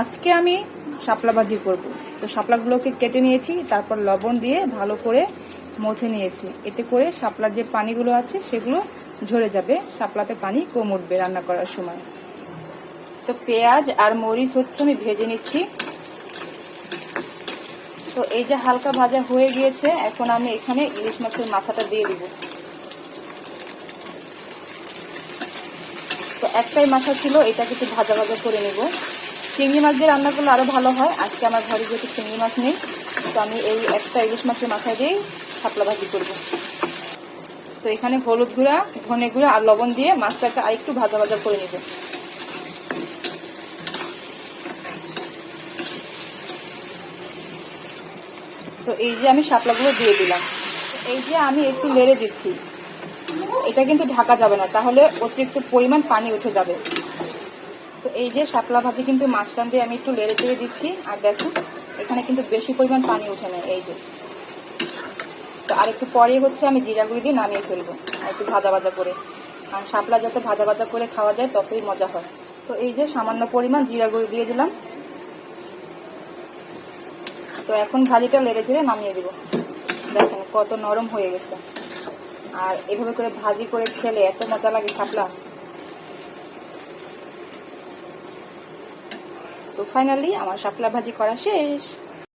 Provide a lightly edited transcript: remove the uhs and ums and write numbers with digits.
আজকে আমি শাপলা ভাজি করব। তো শাপলাগুলোকে কেটে নিয়েছি, তারপর লবণ দিয়ে ভালো করে মথে নিয়েছি। এতে করে শাপলার যে পানিগুলো আছে সেগুলো ঝরে যাবে, শাপলাতে পানি কম উঠবে রান্না করার সময়। তো পেঁয়াজ আর মরিচ হচ্ছে আমি ভেজে নিচ্ছি। তো এই যে হালকা ভাজা হয়ে গিয়েছে, এখন আমি এখানে ইলিশ মাছের মাথাটা দিয়ে দিব। তো একটাই মাথা ছিল, এটা কিছু ভাজা ভাজা করে নেব। চিংড়ি মাছ দিয়ে রান্না করলে আরো ভালো হয়। আজকে আমার ঘরে যেহেতু চিংড়ি মাছ নেই, তো আমি এই একটা ইলিশ মাছের মাথায় দিয়েই শাপলা ভাজি করব। তো এখানে হলুদ গুঁড়া, ধনে গুঁড়া আর লবণ দিয়ে মাছটাকে আরেকটু ভাজা ভাজা করে নেব। তো এই যে আমি শাপলাগুলো দিয়ে দিলাম। এই যে আমি একটু নেড়ে দিচ্ছি, এটা কিন্তু ঢাকা যাবে না, তাহলে অতিরিক্ত পরিমাণ পানি উঠে যাবে। তো এই যে শাপলা ভাজি কিন্তু মাঝখান দিয়ে আমি একটু নেড়ে চেড়ে দিচ্ছি। আর দেখুন এখানে কিন্তু বেশি পরিমাণ পানি উঠে নেয়। এই যে, তো আর একটু পরে হচ্ছে আমি জিরা গুঁড়ি দিয়ে নামিয়ে ফেলবো, আর একটু ভাজা ভাজা করে। আর শাপলা যত ভাজা ভাজা করে খাওয়া যায় ততই মজা হয়। তো এই যে সামান্য পরিমাণ জিরা গুঁড়ি দিয়ে দিলাম। তো এখন ভাজিটা নেড়ে চেড়ে নামিয়ে দিব। দেখেন কত নরম হয়ে গেছে। আর এভাবে করে ভাজি করে খেলে এত মজা লাগে শাপলা। তো ফাইনালি আমার শাপলা ভাজি করা শেষ।